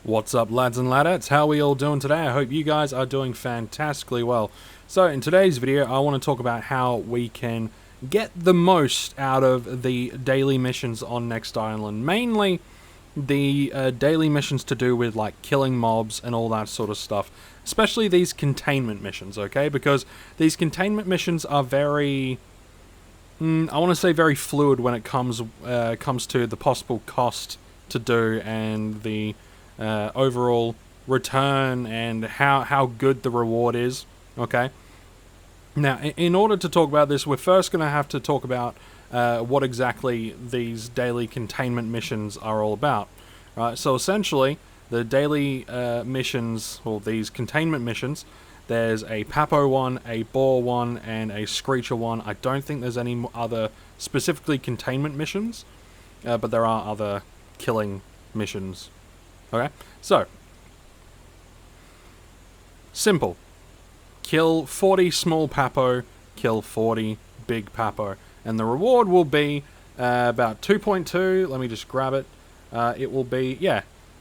What's up, lads and ladettes? How are we all doing today? I hope you guys are doing fantastically well. So in today's video, I want to talk about how we can get the most out of the daily missions on Next Island. Mainly the daily missions to do with like killing mobs and all that sort of stuff. Especially these containment missions, okay? Because these containment missions are very... I want to say very fluid when it comes to the possible cost to do and the overall return and how good the reward is, okay? Now, in order to talk about this, we're first going to have to talk about what exactly these daily containment missions are all about. Right? So essentially, the daily missions, or these containment missions, there's a Papo one, a Boar one, and a Screecher one. I don't think there's any other specifically containment missions, but there are other killing missions. Okay, so simple. Kill 40 small Papo, kill 40 big Papo, and the reward will be about 2.2. Let me just grab it. It will be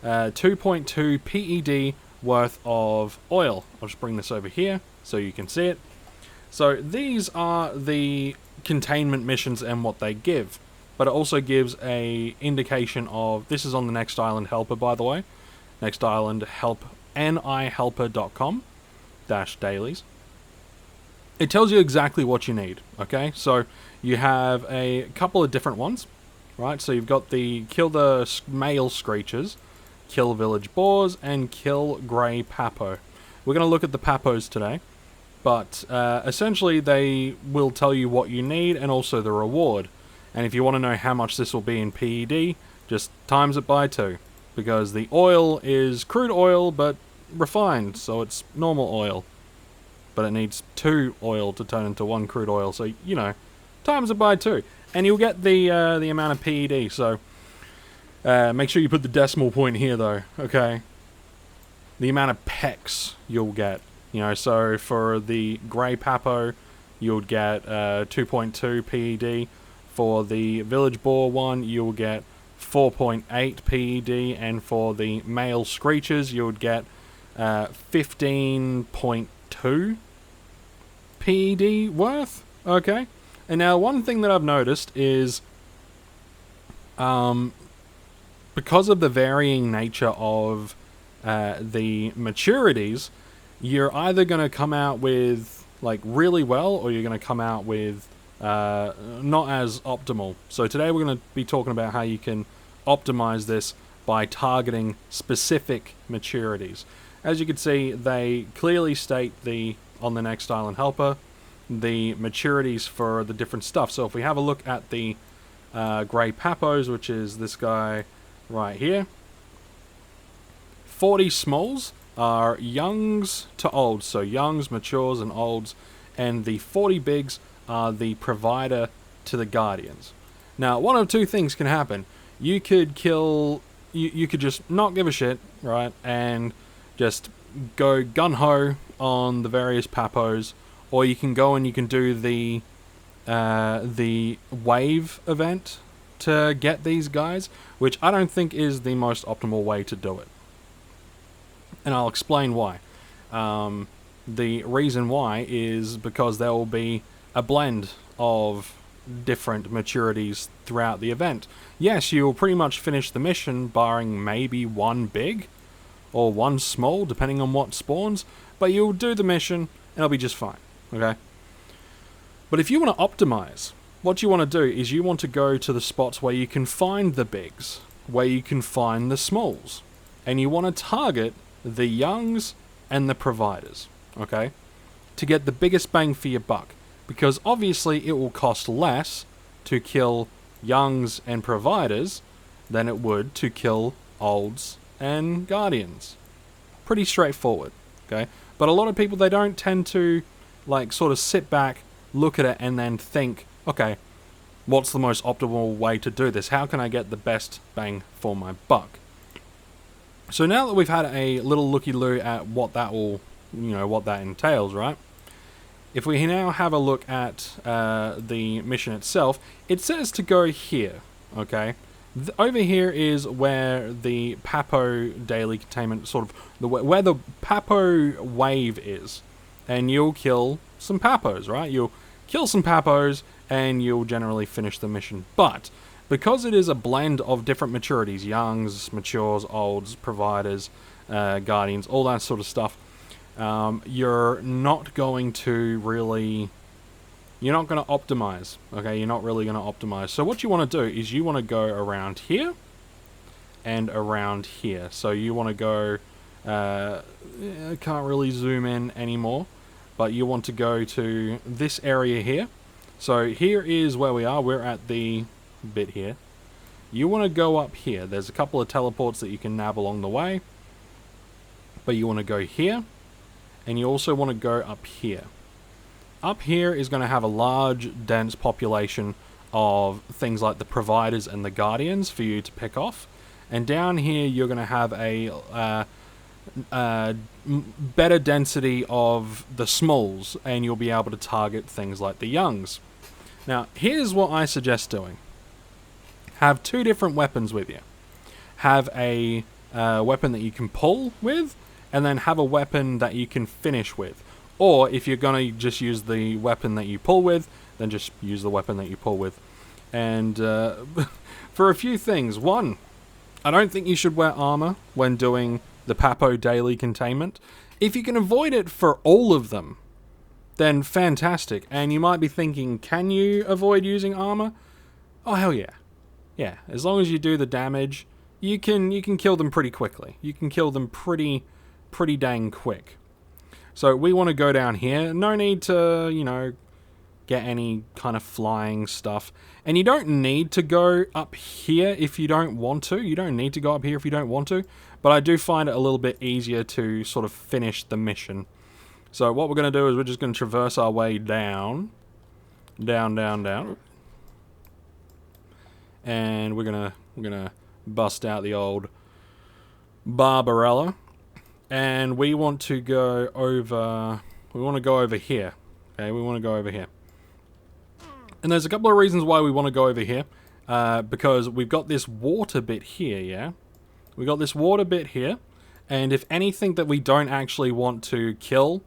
2.2 PED worth of oil. I'll just bring this over here so you can see it. So these are the containment missions and what they give. But it also gives a indication of, this is on the Next Island Helper, by the way. Next Island Help, nihelper.com -dailies. It tells you exactly what you need, okay? So you have a couple of different ones, right? So you've got the kill the male screechers, kill village boars, and kill grey Papo. We're going to look at the Papos today, but essentially they will tell you what you need and also the reward. And if you want to know how much this will be in PED, just times it by 2. Because the oil is crude oil, but refined, so it's normal oil. But it needs 2 oil to turn into 1 crude oil, so, you know, times it by 2. And you'll get the amount of PED, so make sure you put the decimal point here, though, okay? The amount of pecs you'll get. You know, so for the grey Papo, you'll get 2.2 PED. For the village boar one, you'll get 4.8 PED, and for the male screechers, you would get 15.2 PED worth. Okay, and now one thing that I've noticed is, because of the varying nature of the maturities, you're either going to come out with like really well, or you're going to come out with not as optimal. So today we're going to be talking about how you can optimize this by targeting specific maturities. As you can see, they clearly state on the Next Island Helper the maturities for the different stuff. So if we have a look at the grey Papos, which is this guy right here, 40 smalls are youngs to olds, so youngs, matures, and olds, and the 40 bigs are the provider to the guardians. Now, one of two things can happen. You could kill... You could just not give a shit, right, and just go gun-ho on the various Papos, or you can go and you can do the wave event to get these guys, which I don't think is the most optimal way to do it. And I'll explain why. The reason why is because there will be a blend of different maturities throughout the event. Yes, you'll pretty much finish the mission barring maybe one big or one small, depending on what spawns, but you'll do the mission and it'll be just fine, okay? But if you want to optimize, what you want to do is you want to go to the spots where you can find the bigs, where you can find the smalls, and you want to target the youngs and the providers, okay? To get the biggest bang for your buck. Because obviously it will cost less to kill youngs and providers than it would to kill olds and guardians. Pretty straightforward, okay? But a lot of people, they don't tend to like sort of sit back, look at it, and then think, okay, what's the most optimal way to do this? How can I get the best bang for my buck? So now that we've had a little looky-loo at what that will, what that entails, right? If we now have a look at the mission itself, it says to go here, okay? Over here is where the Papo daily containment sort of where the Papo wave is, and you'll kill some Papos, right? You'll kill some Papos, and you'll generally finish the mission. But because it is a blend of different maturities, youngs, matures, olds, providers, guardians, all that sort of stuff, you're not going to really. You're not going to optimize, okay? You're not really going to optimize. So what you want to do is you want to go around here and around here. So you want to go, I can't really zoom in anymore, but you want to go to this area here. So here is where we are. We're at the bit here. You want to go up here. There's a couple of teleports that you can nab along the way, but you want to go here, and you also want to go up here. Up here is going to have a large, dense population of things like the providers and the guardians for you to pick off. And down here, you're going to have a better density of the smalls, and you'll be able to target things like the youngs. Now, here's what I suggest doing. Have two different weapons with you. Have a weapon that you can pull with, and then have a weapon that you can finish with. Or if you're going to just use the weapon that you pull with, then just use the weapon that you pull with. And for a few things. One, I don't think you should wear armor when doing the Papo daily containment. If you can avoid it for all of them, then fantastic. And you might be thinking, can you avoid using armor? Oh, hell yeah. Yeah, as long as you do the damage, you can kill them pretty quickly. You can kill them pretty dang quick. So we want to go down here. No need to, you know, get any kind of flying stuff. And you don't need to go up here if you don't want to. You don't need to go up here if you don't want to. But I do find it a little bit easier to sort of finish the mission. So what we're going to do is we're just going to traverse our way down. Down. And we're gonna bust out the old Barbarella. And we want to go over. We want to go over here. Okay, we want to go over here. And there's a couple of reasons why we want to go over here. Because we've got this water bit here, yeah? We got this water bit here. And if anything that we don't actually want to kill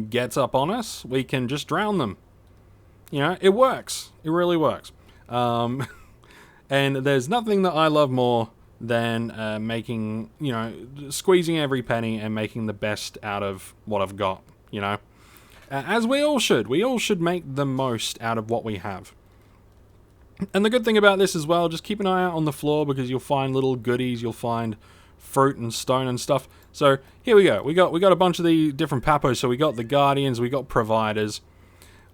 gets up on us, we can just drown them. You know, it works. It really works. And there's nothing that I love more than making, you know, squeezing every penny and making the best out of what I've got, you know. As we all should. We all should make the most out of what we have. And the good thing about this as well, just keep an eye out on the floor because you'll find little goodies, you'll find fruit and stone and stuff. So here we go. We got a bunch of the different papos. So we got the guardians, we got providers,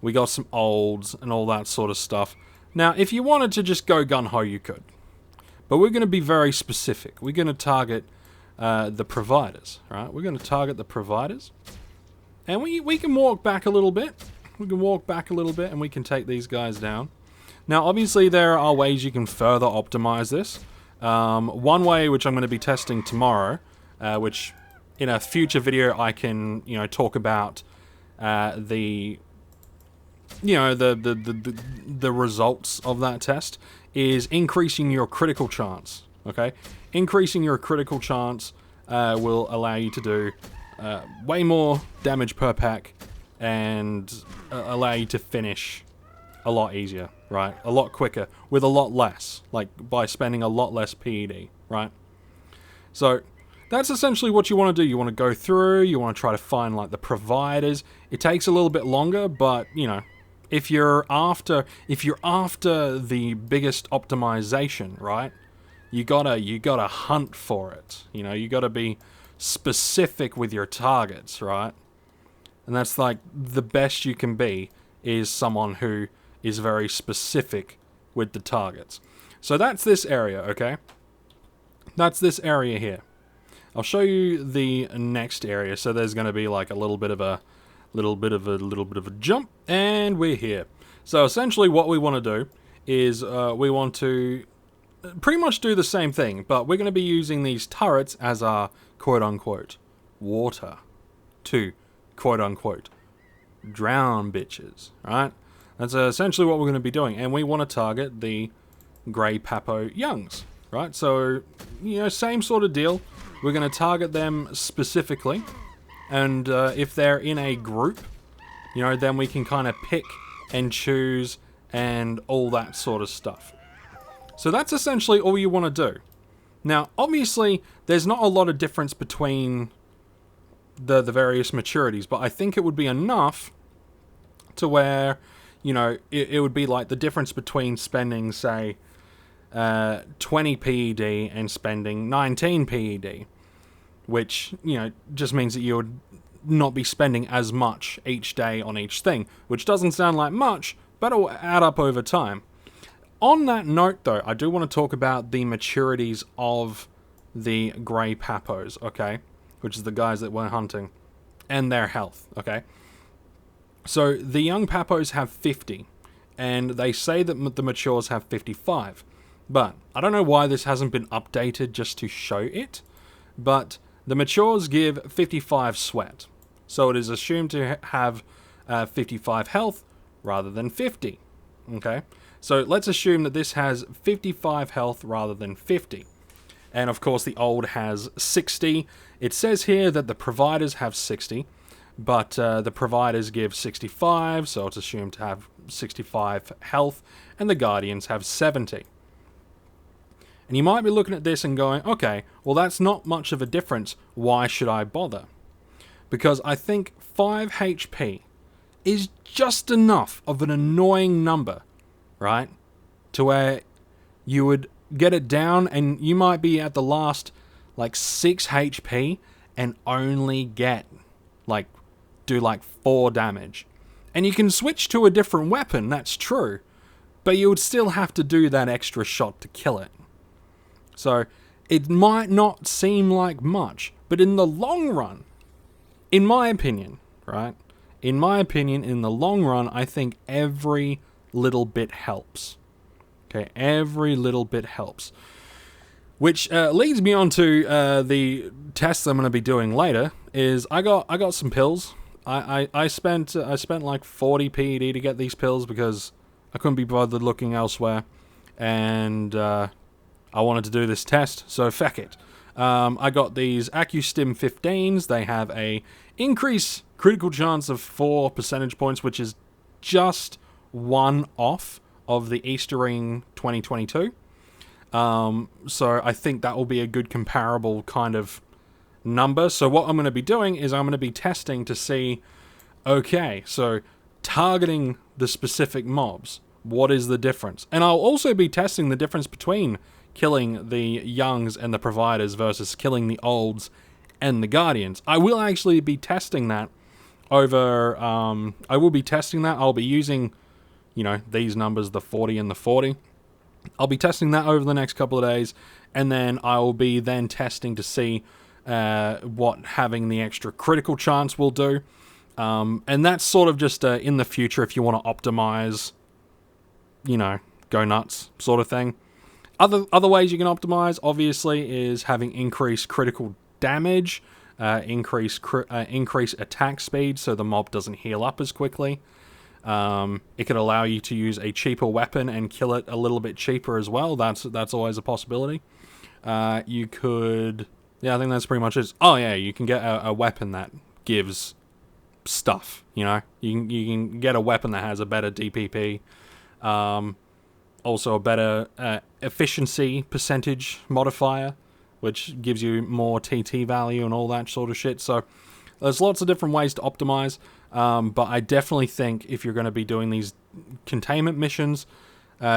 we got some olds and all that sort of stuff. Now, if you wanted to just go gun-ho, you could. But we're going to be very specific. We're going to target the providers, right? We're going to target the providers. And we can walk back a little bit. We can walk back a little bit and we can take these guys down. Now, obviously, there are ways you can further optimize this. One way, which I'm going to be testing tomorrow, which in a future video I can, you know, talk about the results of that test, is increasing your critical chance, okay? Increasing your critical chance will allow you to do way more damage per pack and allow you to finish a lot easier, right? A lot quicker, with a lot less, like by spending a lot less PED, right? So that's essentially what you want to do. You want to go through, you want to try to find like the providers. It takes a little bit longer, but you know, if you're after the biggest optimization, right? You gotta hunt for it. You know, you gotta be specific with your targets, right? And that's like the best you can be is someone who is very specific with the targets. So that's this area, okay? That's this area here. I'll show you the next area. So there's going to be like a little bit of a jump, and we're here. So essentially what we want to do is we want to pretty much do the same thing, but we're going to be using these turrets as our quote-unquote water to quote-unquote drown bitches, right? That's essentially what we're going to be doing, and we want to target the grey Papo youngs. right? So, you know, same sort of deal. We're going to target them specifically, and if they're in a group, you know, then we can kind of pick and choose and all that sort of stuff. So that's essentially all you want to do. Now, obviously, there's not a lot of difference between the various maturities, but I think it would be enough to where, you know, it would be like the difference between spending, say, 20 PED and spending 19 PED, which, you know, just means that you would not be spending as much each day on each thing, which doesn't sound like much, but it'll add up over time. On that note, though, I do want to talk about the maturities of the grey papos, okay? Which is the guys that we're hunting, and their health, okay? So, the young papos have 50, and they say that the matures have 55. But, I don't know why this hasn't been updated just to show it, but the matures give 55 sweat. So, it is assumed to have 55 health rather than 50, okay? So, let's assume that this has 55 health rather than 50. And of course, the old has 60. It says here that the providers have 60, but the providers give 65, so it's assumed to have 65 health, and the guardians have 70. And you might be looking at this and going, okay, well, that's not much of a difference. Why should I bother? Because I think 5 HP is just enough of an annoying number, right? To where you would get it down and you might be at the last like 6 HP and only get do 4 damage. And you can switch to a different weapon, that's true, but you would still have to do that extra shot to kill it. So it might not seem like much, but in the long run, in my opinion, right? In my opinion, in the long run, I think every little bit helps. Okay, every little bit helps. Which leads me on to the tests I'm going to be doing later. Is I got some pills. I spent like 40 PED to get these pills because I couldn't be bothered looking elsewhere, and I wanted to do this test. So feck it. I got these AccuStim 15s. They have a increased critical chance of 4 percentage points, which is just one off of the Eastering 2022. So I think that will be a good comparable kind of number. So what I'm going to be doing is I'm going to be testing to see, okay, so targeting the specific mobs, what is the difference? And I'll also be testing the difference between killing the youngs and the providers versus killing the olds and the guardians. I will actually be testing that over, I'll be using, you know, these numbers, the 40 and the 40. I'll be testing that over the next couple of days, and then I will be then testing to see what having the extra critical chance will do. And that's sort of just in the future if you want to optimize, you know, go nuts sort of thing. Other ways you can optimize, obviously, is having increased critical damage, increase attack speed so the mob doesn't heal up as quickly. It could allow you to use a cheaper weapon and kill it a little bit cheaper as well. That's always a possibility. You could... Yeah, I think that's pretty much it. Oh yeah, you can get a weapon that gives stuff, you know? You can get a weapon that has a better DPP. Also a better efficiency percentage modifier, which gives you more TT value and all that sort of shit. So there's lots of different ways to optimize. But I definitely think if you're going to be doing these containment missions,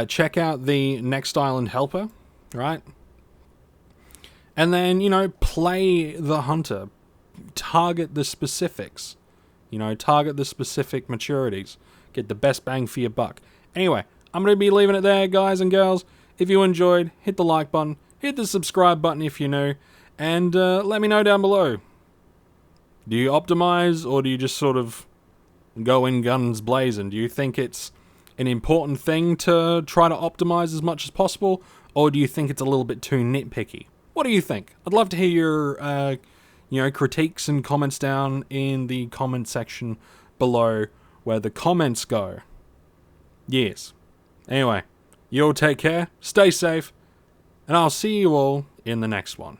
check out the Next Island Helper, right? And then, you know, play the hunter. Target the specifics. You know, target the specific maturities. Get the best bang for your buck. Anyway, I'm going to be leaving it there, guys and girls. If you enjoyed, hit the like button. Hit the subscribe button if you're new. And let me know down below. Do you optimize, or do you just sort of go in guns blazing? Do you think it's an important thing to try to optimize as much as possible, or do you think it's a little bit too nitpicky? What do you think? I'd love to hear your, you know, critiques and comments down in the comment section below where the comments go. Yes. Anyway, you all take care, stay safe, and I'll see you all in the next one.